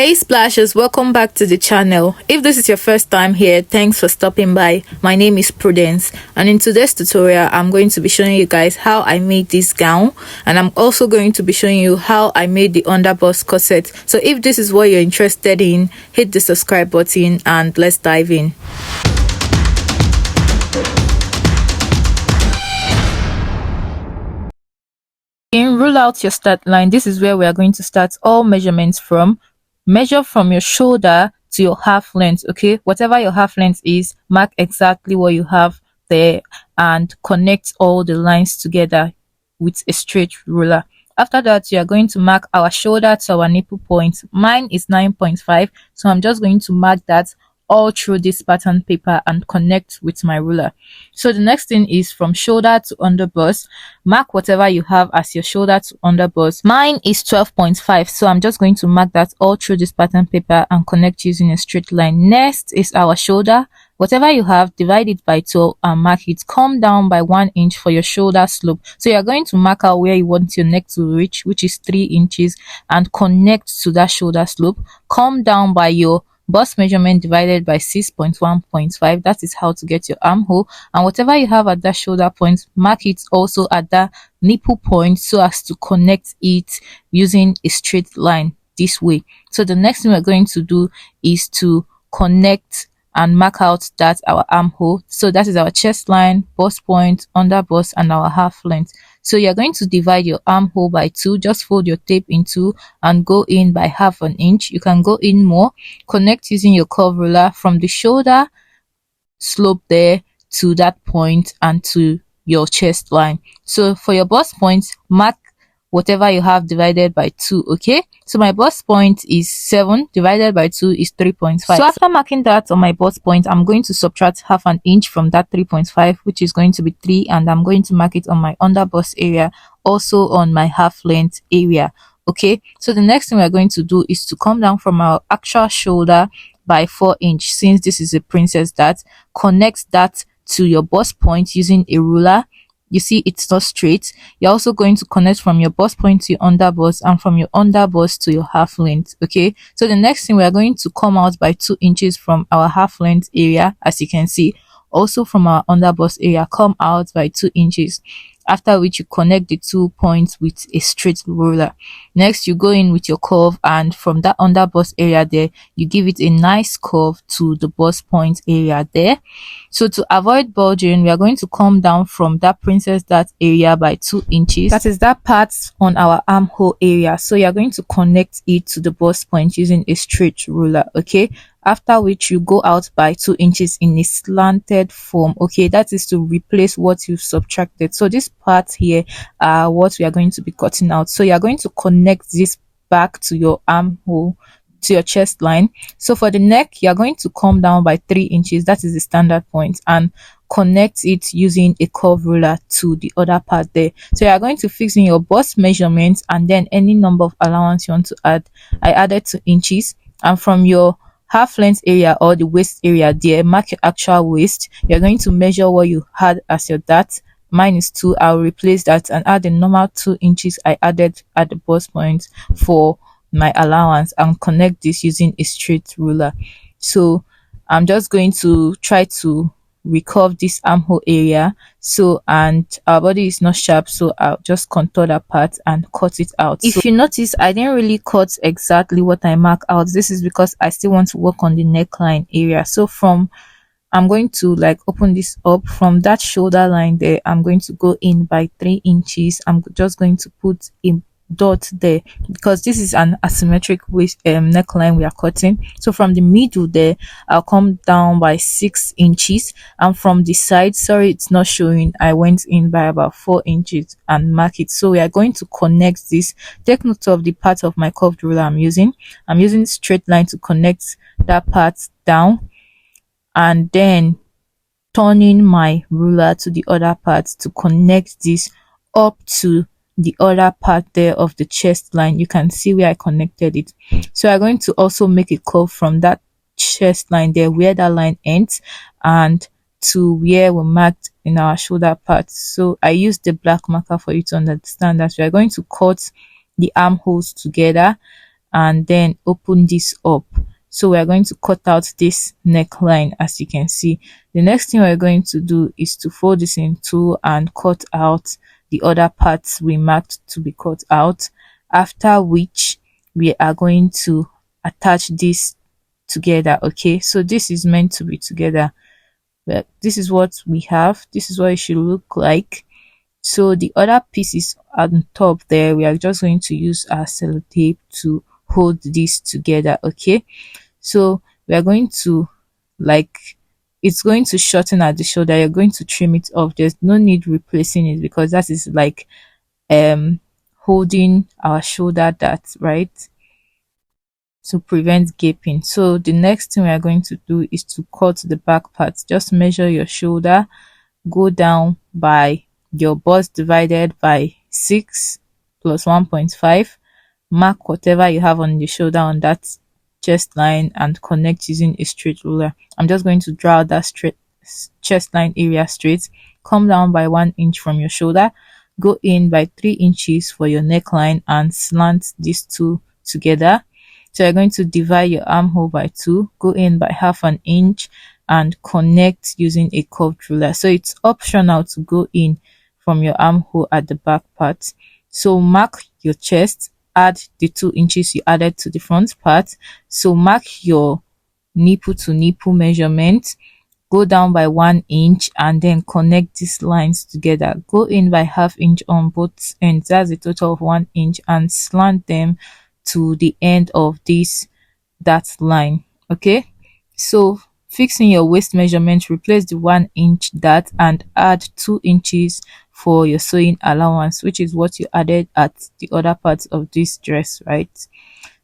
Hey Splashers, welcome back to the channel. If this is your first time here, thanks for stopping by. My name is Prudence, and in today's tutorial I'm going to be showing you guys how I made this gown, and I'm also going to be showing you how I made the underbust corset. So if this is what you're interested in, hit the subscribe button and let's dive in. Rule out your start line. This is where we are going to start all measurements from. Measure from your shoulder to your half length. Okay, whatever your half length is, mark exactly what you have there and connect all the lines together with a straight ruler. After that, you are going to mark our shoulder to our nipple point. Mine is 9.5, so I'm just going to mark that all through this pattern paper and connect with my ruler. So the next thing is from shoulder to underbust. Mark whatever you have as your shoulder to underbust. Mine is 12.5, so I'm just going to mark that all through this pattern paper and connect using a straight line. Next is our shoulder. Whatever you have, divide it by 12 and mark it. Come down by 1 inch for your shoulder slope. So you're going to mark out where you want your neck to reach, which is 3 inches, and connect to that shoulder slope. Come down by your bust measurement divided by 6.1.5. That is how to get your armhole. And whatever you have at that shoulder point, mark it also at that nipple point so as to connect it using a straight line this way. So the next thing we're going to do is to connect and mark out that our armhole. So that is our chest line, bust point, under bust, and our half length. So you're going to divide your armhole by 2. Just fold your tape in 2 and go in by half an inch. You can go in more. Connect using your curve ruler from the shoulder slope there to that point and to your chest line. So for your bust point, mark whatever you have divided by 2. Okay, so my bust point is 7 divided by 2 is 3.5. So after marking that on my bust point, I'm going to subtract half an inch from that 3.5, which is going to be 3, and I'm going to mark it on my under bust area, also on my half length area. Okay, so the next thing we're going to do is to come down from our actual shoulder by 4 inch. Since this is a princess dart, connect that to your bust point using a ruler. You see it's not straight. You're also going to connect from your bust point to your underbust and from your underbust to your half length. Okay, so the next thing, we are going to come out by 2 inches from our half length area, as you can see. Also from our underbust area, come out by 2 inches, after which you connect the 2 points with a straight ruler. Next, you go in with your curve, and from that underbust area there, you give it a nice curve to the bust point area there. So to avoid bulging, we are going to come down from that princess dart area by 2 inches. That is that part on our armhole area. So you are going to connect it to the bust point using a straight ruler. Okay, after which you go out by 2 inches in a slanted form. Okay, that is to replace what you've subtracted. So this part here are what we are going to be cutting out. So you are going to connect this back to your armhole, to your chest line. So for the neck, you are going to come down by 3 inches. That is the standard point, and connect it using a curve ruler to the other part there. So you are going to fix in your bust measurements and then any number of allowance you want to add. I added 2 inches, and from your half length area or the waist area there, mark your actual waist. You're going to measure what you had as your dart. Mine is 2. I'll replace that and add the normal 2 inches I added at the bust point for my allowance, and connect this using a straight ruler. So I'm just going to try to recurve this armhole area. So, and our body is not sharp, so I'll just contour that part and cut it out. If you notice, I didn't really cut exactly what I mark out. This is because I still want to work on the neckline area. So I'm going to like open this up from that shoulder line there. I'm going to go in by 3 inches. I'm just going to put a dot there because this is an asymmetric waist neckline we are cutting. So from the middle there, I'll come down by 6 inches, and from the side, sorry it's not showing, I went in by about 4 inches and mark it. So we are going to connect this. Take note of the part of my curved ruler I'm using straight line to connect that part down, and then turning my ruler to the other part to connect this up to the other part there of the chest line. You can see where I connected it. So I'm going to also make a curve from that chest line there where that line ends and to where we marked in our shoulder part. So I used the black marker for you to understand that we are going to cut the armholes together and then open this up. So we are going to cut out this neckline. As you can see, the next thing we're going to do is to fold this in two and cut out the other parts we marked to be cut out, after which we are going to attach this together. Okay, so this is meant to be together, but this is what we have. This is what it should look like. So the other pieces on top there, we are just going to use our sellotape to hold this together. Okay, so we are going to, like, it's going to shorten at the shoulder. You're going to trim it off. There's no need replacing it because that is like holding our shoulder dart, right, to prevent gaping. So the next thing we are going to do is to cut the back part. Just measure your shoulder, go down by your bust divided by 6 plus 1.5, mark whatever you have on the shoulder on that chest line and connect using a straight ruler. I'm just going to draw that straight chest line area straight. Come down by 1 inch from your shoulder, go in by 3 inches for your neckline and slant these two together. So you're going to divide your armhole by 2, go in by half an inch and connect using a curved ruler. So it's optional to go in from your armhole at the back part. So mark your chest, add the 2 inches you added to the front part. So mark your nipple to nipple measurement, go down by 1 inch and then connect these lines together. Go in by half inch on both ends, that's a total of 1 inch, and slant them to the end of that line. Okay, so fixing your waist measurement, replace the 1 inch dart and add 2 inches for your sewing allowance, which is what you added at the other parts of this dress, right?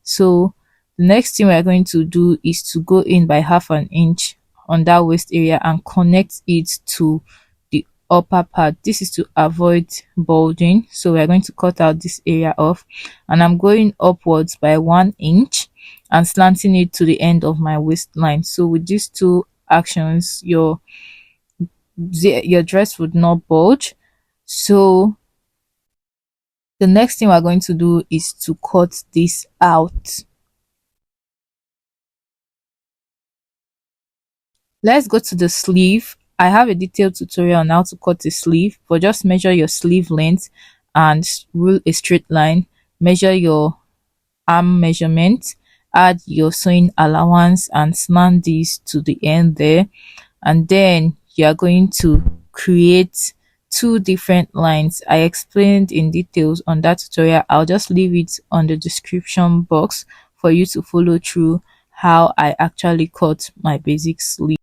So the next thing we are going to do is to go in by half an inch on that waist area and connect it to the upper part. This is to avoid bulging. So we are going to cut out this area off, and I'm going upwards by 1 inch and slanting it to the end of my waistline. So with these two actions, your dress would not bulge. So the next thing we're going to do is to cut this out. Let's go to the sleeve. I have a detailed tutorial on how to cut a sleeve, but just measure your sleeve length and rule a straight line. Measure your arm measurement, add your sewing allowance and slant this to the end there, and then you are going to create 2 different lines. I explained in details on that tutorial. I'll just leave it on the description box for you to follow through how I actually cut my basic sleeve.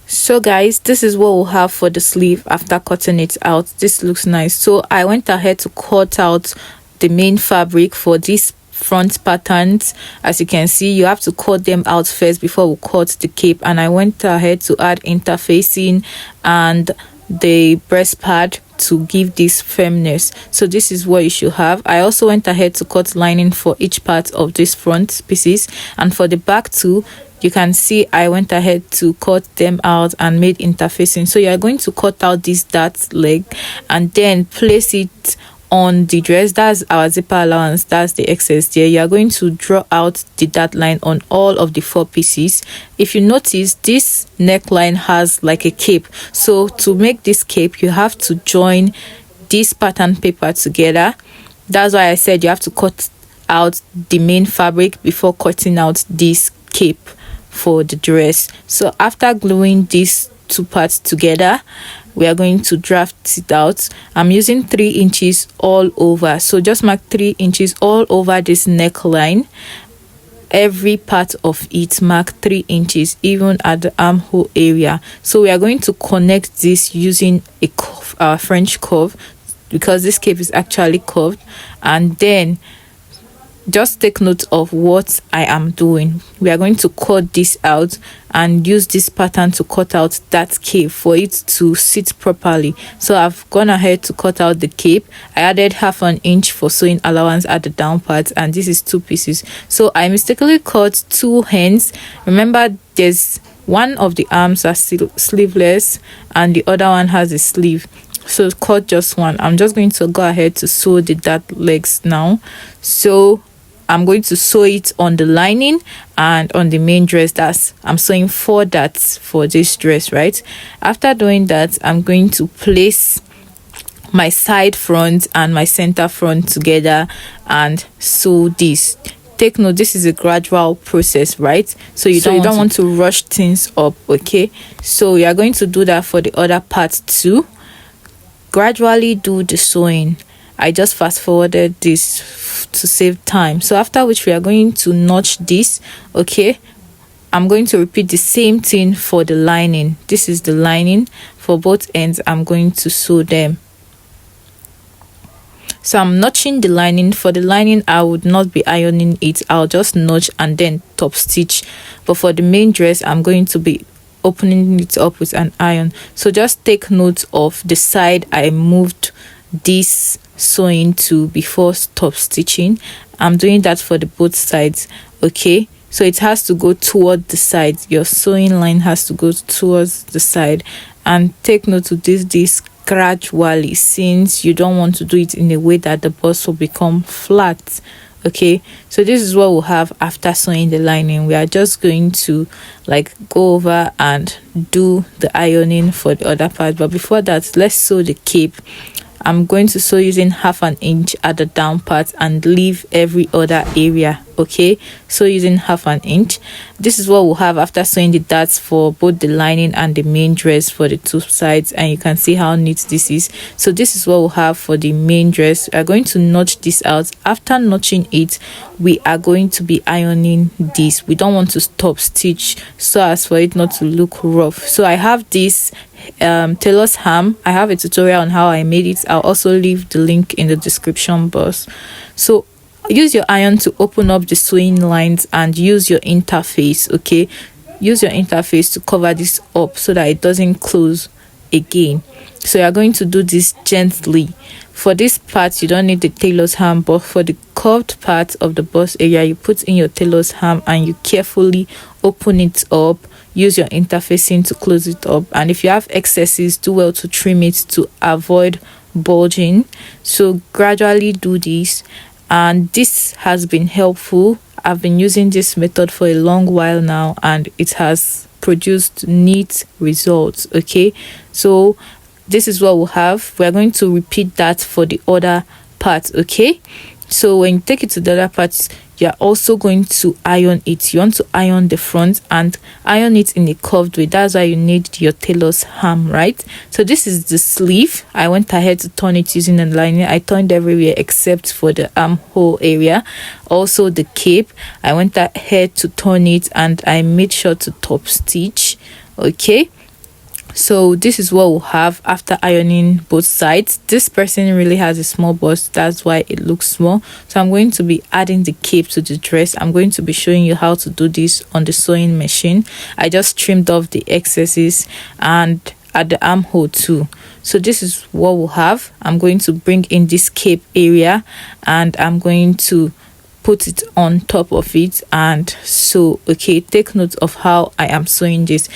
So guys, this is what we'll have for the sleeve after cutting it out. This looks nice. So I went ahead to cut out the main fabric for these front patterns. As you can see, you have to cut them out first before we cut the cape, and I went ahead to add interfacing and the breast pad to give this firmness. So this is what you should have. I also went ahead to cut lining for each part of this front pieces, and for the back too, you can see I went ahead to cut them out and made interfacing. So you are going to cut out this dart leg and then place it on the dress. That's our zipper allowance, that's the excess there. You are going to draw out the dart line on all of the 4 pieces. If you notice, this neckline has like a cape, so to make this cape you have to join this pattern paper together. That's why I said you have to cut out the main fabric before cutting out this cape for the dress. So after gluing these 2 parts together, we are going to draft it out. I'm using 3 inches all over, so just mark 3 inches all over this neckline. Every part of it, mark 3 inches, even at the armhole area. So we are going to connect this using a French curve, because this cape is actually curved. And then just take note of what I am doing. We are going to cut this out and use this pattern to cut out that cape for it to sit properly. So I've gone ahead to cut out the cape. I added half an inch for sewing allowance at the down part, and this is 2 pieces. So I mistakenly cut 2 hands. Remember, there's one of the arms are sleeveless and the other one has a sleeve. So cut just one. I'm just going to go ahead to sew the dart legs now. So I'm going to sew it on the lining and on the main dress. That's I'm sewing 4 darts for this dress, right? After doing that, I'm going to place my side front and my center front together and sew this. Take note, this is a gradual process, right? So you don't want to rush things up, okay? So you are going to do that for the other part too. Gradually do the sewing. I just fast forwarded this to save time. So after which we are going to notch this, okay? I'm going to repeat the same thing for the lining. This is the lining. For both ends, I'm going to sew them. So I'm notching the lining. For the lining, I would not be ironing it. I'll just notch and then top stitch. But for the main dress, I'm going to be opening it up with an iron. So just take note of the side I moved this sewing to before top stitching. I'm doing that for the both sides, okay? So it has to go toward the side. Your sewing line has to go towards the side. And take note of this gradually, since you don't want to do it in a way that the bust will become flat. Okay, so this is what we'll have after sewing the lining. We are just going to like go over and do the ironing for the other part, but before that, let's sew the cape. I'm going to sew using 1/2 inch at the down part and leave every other area, okay? So using 1/2 inch. This is what we'll have after sewing the darts for both the lining and the main dress for the two sides, and you can see how neat this is. So this is what we'll have for the main dress. We are going to notch this out. After notching it, we are going to be ironing this. We don't want to stop stitch so as for it not to look rough. So I have this tailor's ham. I have a tutorial on how I made it. I'll also leave the link in the description box. So use your iron to open up the sewing lines and use your interface, okay? Use your interface to cover this up so that it doesn't close again. So you're going to do this gently. For this part, you don't need the tailor's ham, but for the curved part of the bust area, you put in your tailor's ham and you carefully open it up. Use your interfacing to close it up, and if you have excesses, do well to trim it to avoid bulging. So gradually do this, and this has been helpful. I've been using this method for a long while now, and it has produced neat results, okay? So this is what we'll have. We're going to repeat that for the other part, okay? So when you take it to the other part, you're also going to iron it. You want to iron the front and iron it in a curved way. That's why you need your tailor's ham, right? So this is the sleeve. I went ahead to turn it using a lining. I turned everywhere except for the armhole area. Also the cape, I went ahead to turn it and I made sure to top stitch, okay? So this is what we'll have after ironing both sides. This person really has a small bust, that's why it looks small. So I'm going to be adding the cape to the dress. I'm going to be showing you how to do this on the sewing machine. I just trimmed off the excesses and at the armhole too. So this is what we'll have. I'm going to bring in this cape area and I'm going to put it on top of it and sew, okay? Take note of how I am sewing this.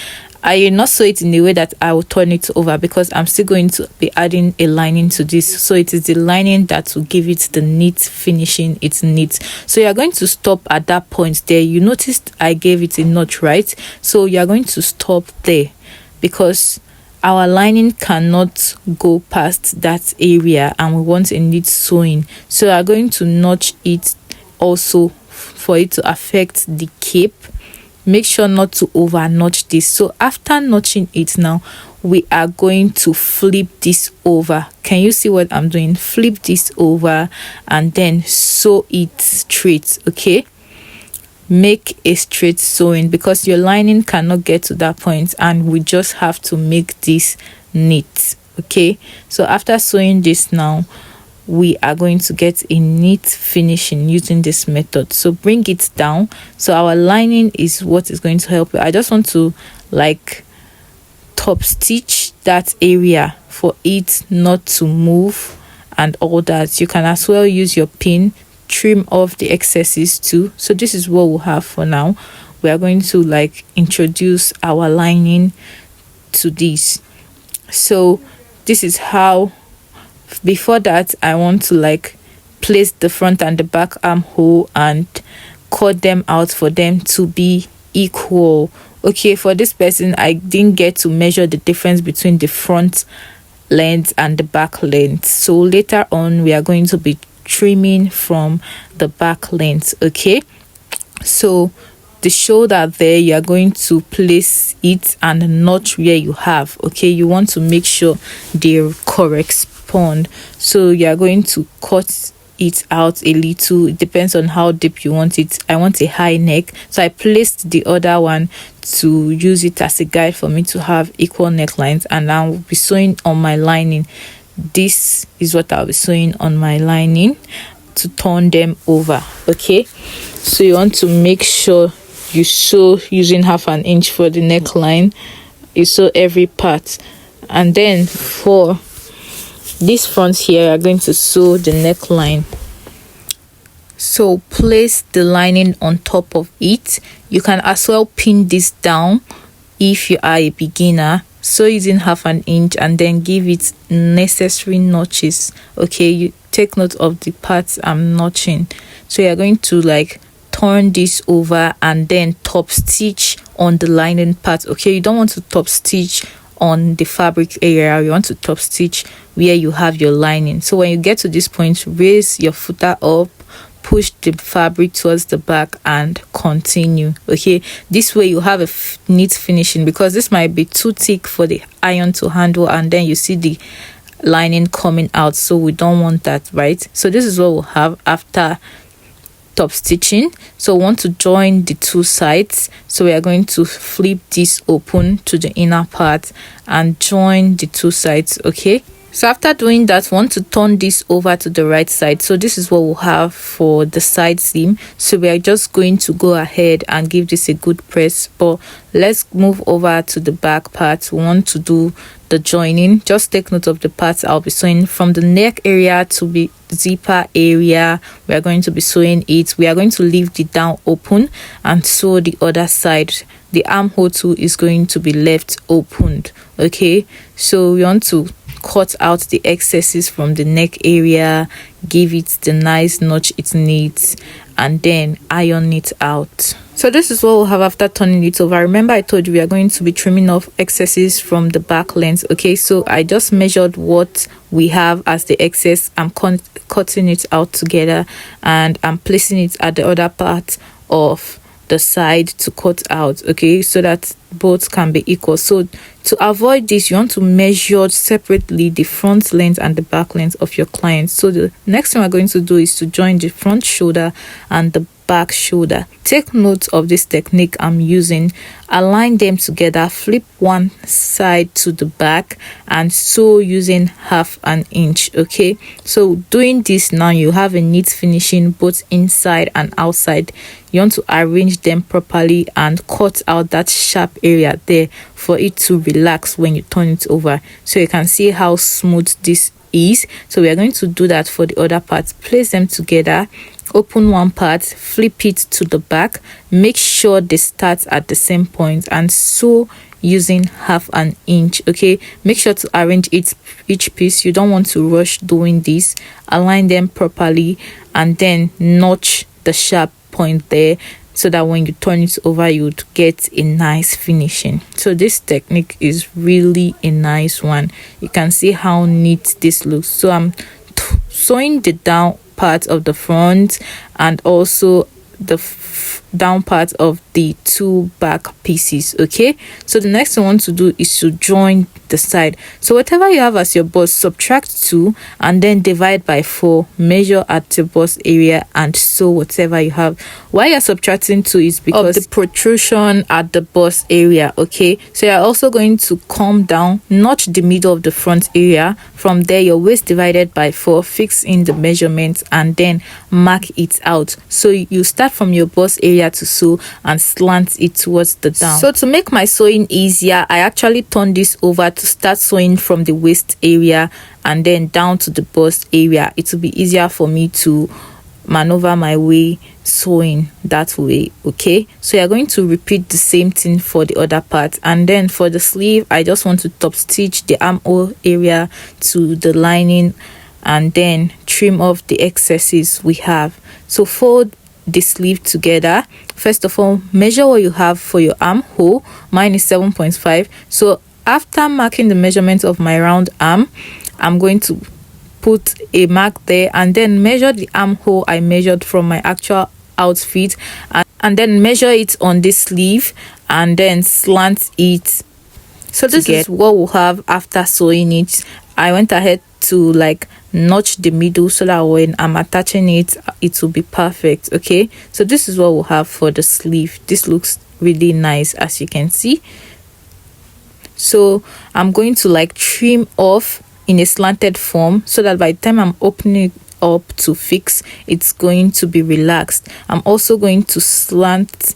I will not sew it in the way that I will turn it over because I'm still going to be adding a lining to this. So it is the lining that will give it the neat finishing it needs. So you're going to stop at that point there. You noticed I gave it a notch, right? So you're going to stop there because our lining cannot go past that area and we want a neat sewing. So you're going to notch it also for it to affect the cape. Make sure not to over notch this. So after notching it now, we are going to flip this over. Can you see what I'm doing? Flip this over and then sew it straight, okay? Make a straight sewing because your lining cannot get to that point and we just have to make this neat, okay? So after sewing this now, we are going to get a neat finishing using this method. So bring it down. So our lining is what is going to help you. I just want to like top stitch that area for it not to move and all that. You can as well use your pin, trim off the excesses too. So this is what we'll have for now. We are going to like introduce our lining to this. So this is how. Before that, I want to like place the front and the back armhole and cut them out for them to be equal. Okay, for this person, I didn't get to measure the difference between the front length and the back length, so later on we are going to be trimming from the back length. Okay, so the shoulder there, you are going to place it and notch where you have. Okay, you want to make sure they correspond, so you are going to cut it out a little. It depends on how deep you want it. I want a high neck, so I placed the other one to use it as a guide for me to have equal necklines, and I'll be sewing on my lining. This is what I'll be sewing on my lining to turn them over. Okay, so you want to make sure you sew using 1/2 inch for the neckline. You sew every part, and then for this front here, you're going to sew the neckline. So place the lining on top of it. You can as well pin this down if you are a beginner. Sew using 1/2 inch and then give it necessary notches. Okay, you take note of the parts I'm notching. So you're going to like turn this over and then top stitch on the lining part. Okay, you don't want to top stitch on the fabric area, you want to top stitch where you have your lining. So when you get to this point, raise your footer up, push the fabric towards the back and continue. Okay, this way you have a neat finishing, because this might be too thick for the iron to handle and then you see the lining coming out, so we don't want that, right? So this is what we'll have after top stitching. So we want to join the two sides, so we are going to flip this open to the inner part and join the two sides. Okay, so after doing that, we want to turn this over to the right side. So this is what we'll have for the side seam. So we are just going to go ahead and give this a good press, but let's move over to the back part. We want to do the joining. Just take note of the parts I'll be sewing. From the neck area to the zipper area, we are going to be sewing it. We are going to leave the down open and sew the other side. The armhole too is going to be left opened. Okay, so we want to cut out the excesses from the neck area, give it the nice notch it needs, and then iron it out. So this is what we'll have after turning it over. Remember, I told you we are going to be trimming off excesses from the back length. Okay, so I just measured what we have as the excess. I'm cutting it out together and I'm placing it at the other part of the side to cut out. Okay, so that both can be equal. So to avoid this, you want to measure separately the front length and the back length of your client. So the next thing we're going to do is to join the front shoulder and the back shoulder. Take note of this technique I'm using. Align them together, flip one side to the back and sew using 1/2 inch. Okay, so doing this now, you have a neat finishing both inside and outside. You want to arrange them properly and cut out that sharp area there for it to relax when you turn it over, so you can see how smooth this is. So we are going to do that for the other parts. Place them together, open one part, flip it to the back, make sure they start at the same point and sew using 1/2 inch. Okay, make sure to arrange each piece. You don't want to rush doing this. Align them properly and then notch the sharp point there, so that when you turn it over, you would get a nice finishing. So this technique is really a nice one. You can see how neat this looks. So I'm sewing the down part of the front and also the down part of the two back pieces. Okay, so the next thing I want to do is to join the side. So whatever you have as your bust, subtract 2 and then divide by 4, measure at the bust area and sew whatever you have. Why you're subtracting 2 is because of the protrusion at the bust area. Okay, so you're also going to come down, notch the middle of the front area. From there, your waist divided by 4, fix in the measurements and then mark it out. So you start from your bust area to sew and slant it towards the down. So to make my sewing easier, I actually turn this over to start sewing from the waist area and then down to the bust area. It will be easier for me to maneuver my way sewing that way. Okay, so you're going to repeat the same thing for the other part. And then for the sleeve, I just want to top stitch the armhole area to the lining and then trim off the excesses we have. So fold the sleeve together. First of all, measure what you have for your armhole. Mine is 7.5. So after marking the measurement of my round arm, I'm going to put a mark there and then measure the armhole I measured from my actual outfit, and then measure it on this sleeve and then slant it. So this is what we'll have after sewing it. I went ahead to like notch the middle so that when I'm attaching it, it will be perfect. Okay, so this is what we'll have for the sleeve. This looks really nice, as you can see. So I'm going to like trim off in a slanted form so that by the time I'm opening it up to fix, it's going to be relaxed. I'm also going to slant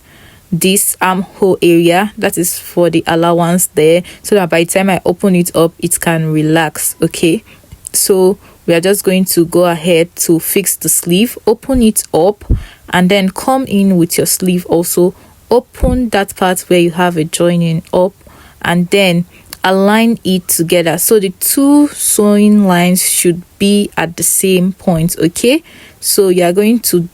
this armhole area, that is for the allowance there, so that by the time I open it up, it can relax. Okay, so we are just going to go ahead to fix the sleeve. Open it up and then come in with your sleeve. Also open that part where you have a joining up and then align it together, so the two sewing lines should be at the same point. Okay, so you are going to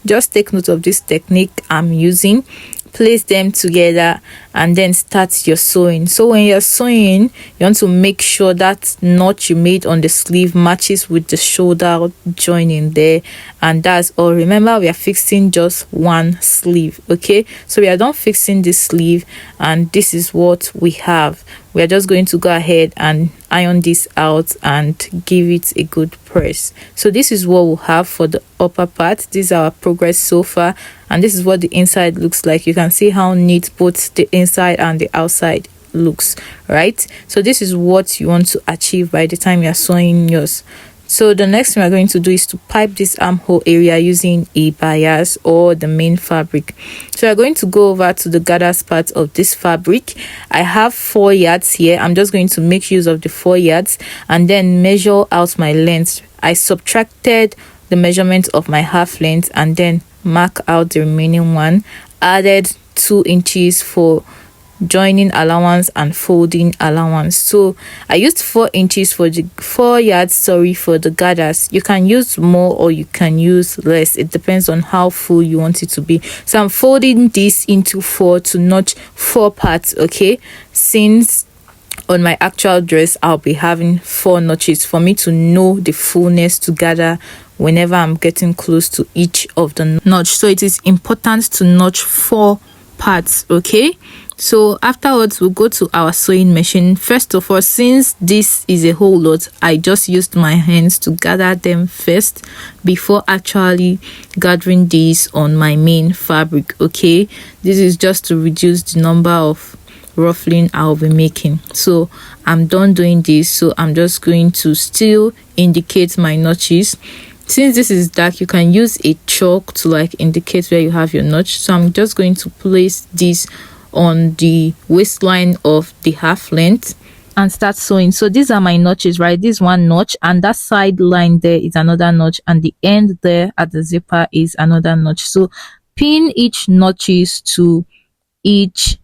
just take note of this technique I'm using. Place them together and then start your sewing. So when you're sewing, you want to make sure that notch you made on the sleeve matches with the shoulder joining there, and that's all. Remember, we are fixing just one sleeve. Okay, so we are done fixing this sleeve and this is what we have. We are just going to go ahead and iron this out and give it a good press. So this is what we'll have for the upper part. This is our progress so far, and this is what the inside looks like. You can see how neat both the inside and the outside looks, right? So this is what you want to achieve by the time you're sewing yours. So the next thing we're going to do is to pipe this armhole area using a bias or the main fabric. So we're going to go over to the gathers part of this fabric. I have 4 yards here. I'm just going to make use of the 4 yards and then measure out my length. I subtracted the measurement of my half length and then mark out the remaining one. Added 2 inches for joining allowance and folding allowance. So I used 4 inches for the 4 yards for the gathers. You can use more or you can use less. It depends on how full you want it to be. So I'm folding this into 4 to notch 4 parts. Okay, since on my actual dress I'll be having 4 notches for me to know the fullness to gather whenever I'm getting close to each of the notch. So it is important to notch 4 parts. Okay, so afterwards we'll go to our sewing machine. First of all, since this is a whole lot, I just used my hands to gather them first before actually gathering these on my main fabric. Okay, this is just to reduce the number of ruffling I'll be making. So I'm done doing this, so I'm just going to still indicate my notches. Since this is dark, you can use a chalk to like indicate where you have your notch. So I'm just going to place this on the waistline of the half length and start sewing. So these are my notches, right? This one notch, and that side line there is another notch, and the end there at the zipper is another notch. So pin each notches to each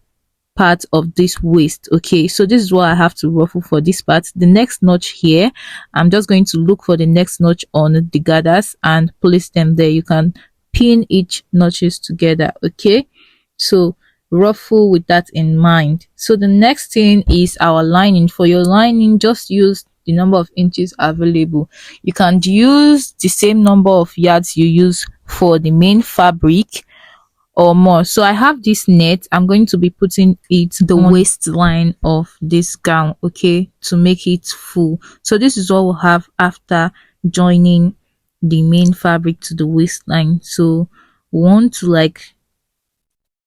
part of this waist. Okay, so this is what I have to ruffle for this part. The next notch here, I'm just going to look for the next notch on the gathers and place them there. You can pin each notches together. Okay, so ruffle with that in mind. So the next thing is our lining. For your lining, just use the number of inches available. You can use the same number of yards you use for the main fabric or more. So I have this net. I'm going to be putting it the waistline of this gown, okay, to make it full. So this is what we'll have after joining the main fabric to the waistline. So we want to like,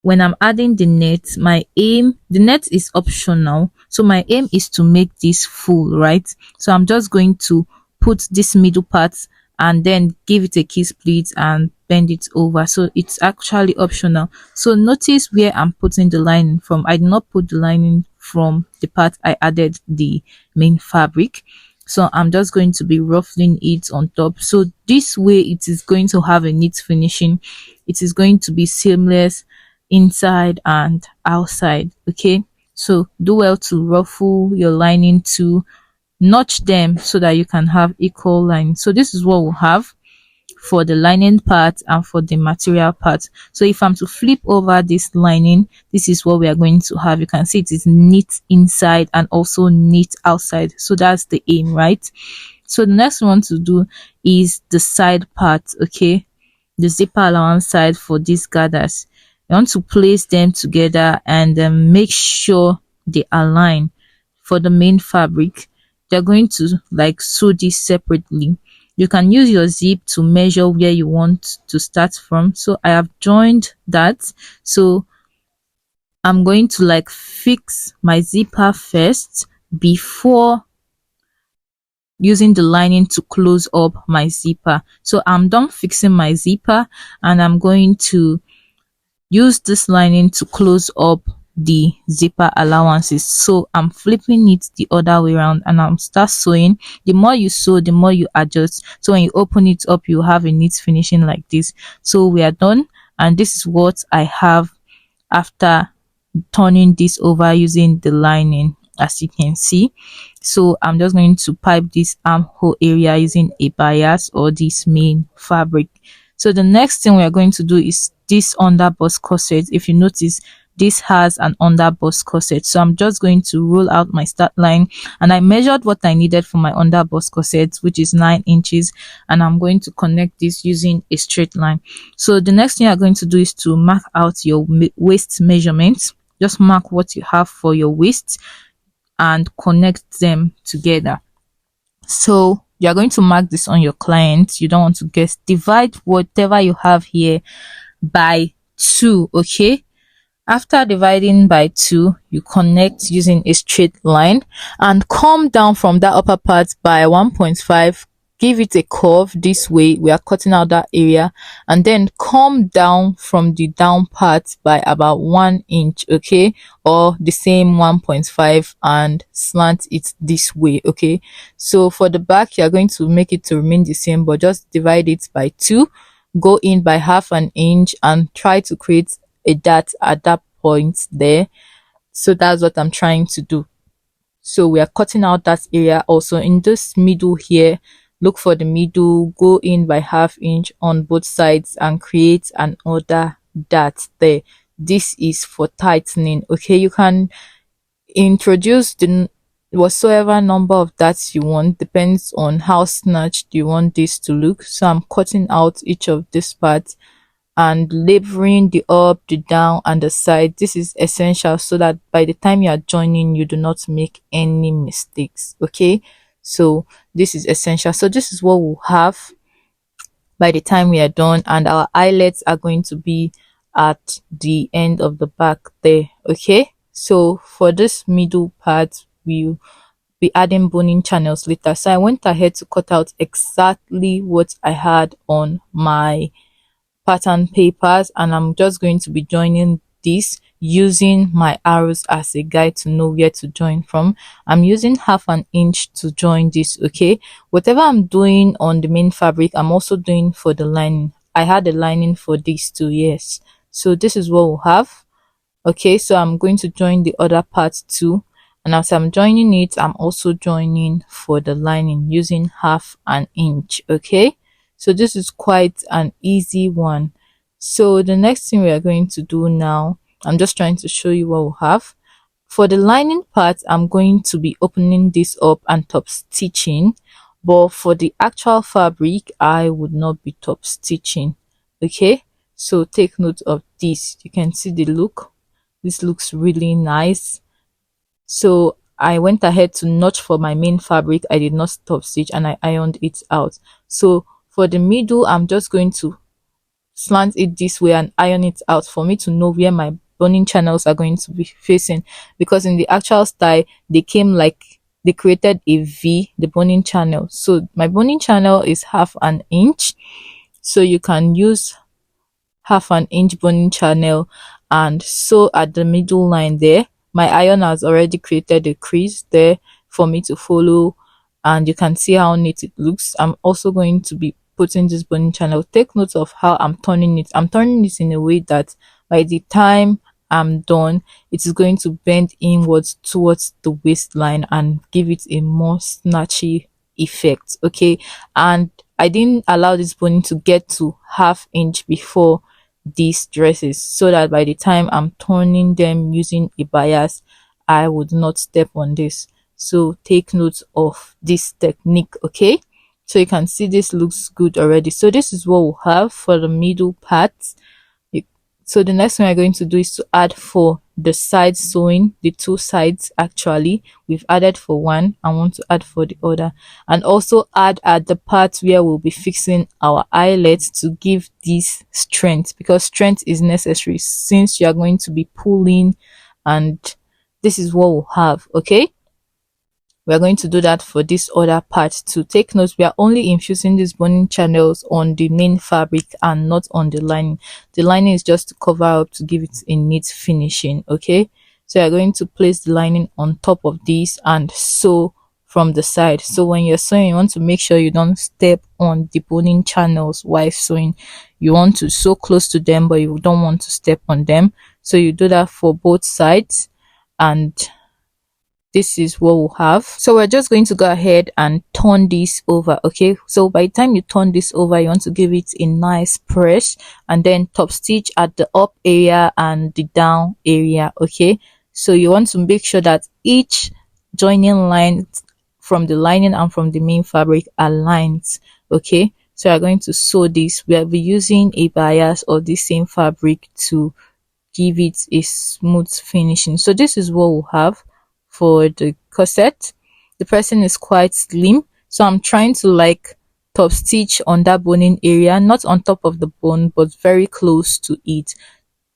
when I'm adding the net, the net is optional, so my aim is to make this full, right? So I'm just going to put this middle part and then give it a key split and bend it over. So it's actually optional. So notice where I'm putting the lining from. I did not put the lining from the part I added the main fabric. So I'm just going to be ruffling it on top. So this way it is going to have a neat finishing. It is going to be seamless inside and outside. Okay, so do well to ruffle your lining, to notch them so that you can have equal lines. So this is what we'll have for the lining part and for the material part. So if I'm to flip over this lining, this is what we are going to have. You can see it is neat inside and also neat outside. So that's the aim, right? So the next one to do is the side part. Okay, the zipper allowance side for these gathers. You want to place them together and make sure they align. For the main fabric, they're going to like sew this separately. You can use your zip to measure where you want to start from. So I have joined that. So I'm going to like fix my zipper first before using the lining to close up my zipper. So I'm done fixing my zipper and I'm going to use this lining to close up the zipper allowances. So I'm flipping it the other way around and I'm start sewing. The more you sew, the more you adjust. So when you open it up, you have a neat finishing like this. So we are done, and this is what I have after turning this over using the lining, as you can see. So I'm just going to pipe this armhole area using a bias or this main fabric. So the next thing we are going to do is this underbust corset. If you notice, this has an underbust corset. So I'm just going to roll out my start line, and I measured what I needed for my underbust corset, which is 9 inches, and I'm going to connect this using a straight line. So the next thing you're going to do is to mark out your waist measurements. Just mark what you have for your waist and connect them together. So you're going to mark this on your client. You don't want to guess. Divide whatever you have here by 2. Okay, after dividing by 2, you connect using a straight line and come down from that upper part by 1.5. Give it a curve this way. We are cutting out that area, and then come down from the down part by about 1 inch, okay, or the same 1.5, and slant it this way. Okay, so for the back, you are going to make it to remain the same, but just divide it by 2, go in by half an inch, and try to create a dot at that point there. So that's what I'm trying to do. So we are cutting out that area. Also in this middle here, look for the middle, go in by half inch on both sides and create another dot there. This is for tightening. Okay, you can introduce the whatsoever number of dots you want, depends on how snatched you want this to look. So I'm cutting out each of these parts and labeling the up, the down, and the side. This is essential so that by the time you are joining, you do not make any mistakes. Okay, so this is essential. So this is what we'll have by the time we are done, and our eyelets are going to be at the end of the back there. Okay, so for this middle part, we'll be adding boning channels later. So I went ahead to cut out exactly what I had on my pattern papers, and I'm just going to be joining this using my arrows as a guide to know where to join from. I'm using half an inch to join this. Okay, whatever I'm doing on the main fabric, I'm also doing for the lining. I had a lining for this too, yes. So this is what we'll have. Okay, so I'm going to join the other part too, and as I'm joining it, I'm also joining for the lining using half an inch. Okay, so this is quite an easy one. So the next thing we are going to do now, I'm just trying to show you what we have. For the lining part, I'm going to be opening this up and top stitching, but for the actual fabric, I would not be top stitching. Okay, so take note of this. You can see the look. This looks really nice. So I went ahead to notch for my main fabric. I did not stop stitch and I ironed it out. So for the middle, I'm just going to slant it this way and iron it out for me to know where my boning channels are going to be facing, because in the actual style they came like they created a V, the boning channel. So my boning channel is half an inch, so you can use half an inch boning channel and sew at the middle line there. My iron has already created a crease there for me to follow, and you can see how neat it looks. I'm also going to be putting this boning channel. Take note of how I'm turning it. I'm turning it in a way that by the time I'm done, it is going to bend inwards towards the waistline and give it a more snatchy effect. Okay, and I didn't allow this boning to get to half inch before these dresses, so that by the time I'm turning them using a bias, I would not step on this. So take note of this technique. Okay, so you can see this looks good already. So this is what we'll have for the middle part. So the next thing we're going to do is to add for the side sewing, the two sides. Actually, we've added for one, I want to add for the other, and also add at the part where we'll be fixing our eyelets to give this strength, because strength is necessary since you are going to be pulling, and this is what we'll have. Okay, we're going to do that for this other part. To take note, we are only infusing these boning channels on the main fabric and not on the lining. The lining is just to cover up, to give it a neat finishing. Okay, so you're going to place the lining on top of this and sew from the side. So when you're sewing, you want to make sure you don't step on the boning channels while sewing. You want to sew close to them, but you don't want to step on them. So you do that for both sides, and this is what we'll have. So we're just going to go ahead and turn this over. Okay, so by the time you turn this over, you want to give it a nice press and then top stitch at the up area and the down area. Okay, so you want to make sure that each joining line from the lining and from the main fabric aligns. Okay, so we're going to sew this. We'll be using a bias of the same fabric to give it a smooth finishing. So this is what we'll have for the corset. The person is quite slim, so I'm trying to like top stitch on that boning area, not on top of the bone but very close to it.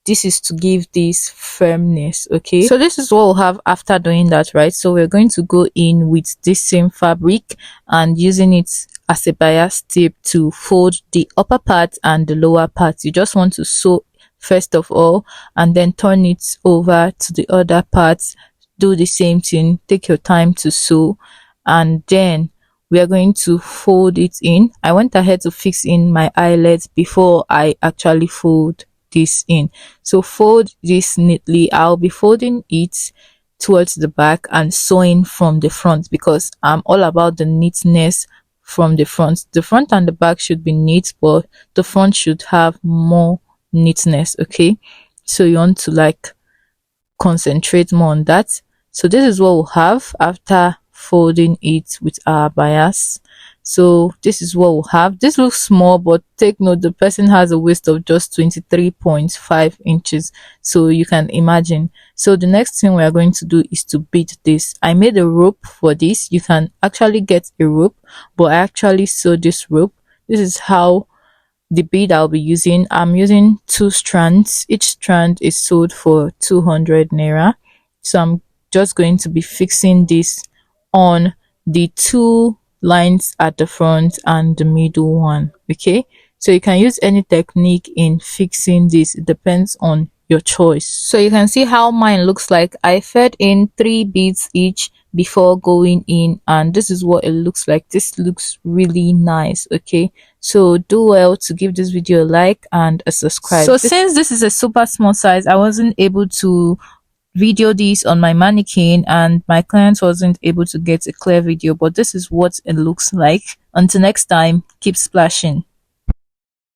This is to give this firmness. Okay, so this is what we'll have after doing that, right? So we're going to go in with this same fabric and using it as a bias tip to fold the upper part and the lower part. You just want to sew first of all and then turn it over to the other parts. Do the same thing, take your time to sew, and then we are going to fold it in. I went ahead to fix in my eyelets before I actually fold this in. So fold this neatly. I'll be folding it towards the back and sewing from the front, because I'm all about the neatness from the front. The front and the back should be neat, but the front should have more neatness. Okay, so you want to like concentrate more on that. So this is what we'll have after folding it with our bias. So this is what we'll have. This looks small, but take note, the person has a waist of just 23.5 inches, so you can imagine. So the next thing we are going to do is to bead this. I made a rope for this. You can actually get a rope, but I actually sewed this rope. This is how the bead I'll be using. I'm using 2 strands. Each strand is sold for 200 naira. So I'm just going to be fixing this on the 2 lines at the front and the middle one. Okay, so you can use any technique in fixing this. It depends on your choice. So you can see how mine looks like. I fed in 3 beads each before going in, and this is what it looks like. This looks really nice. Okay, so do well to give this video a like and a subscribe. So since this is a super small size, I wasn't able to video this on my mannequin and my client wasn't able to get a clear video, but this is what it looks like. Until next time, keep splashing.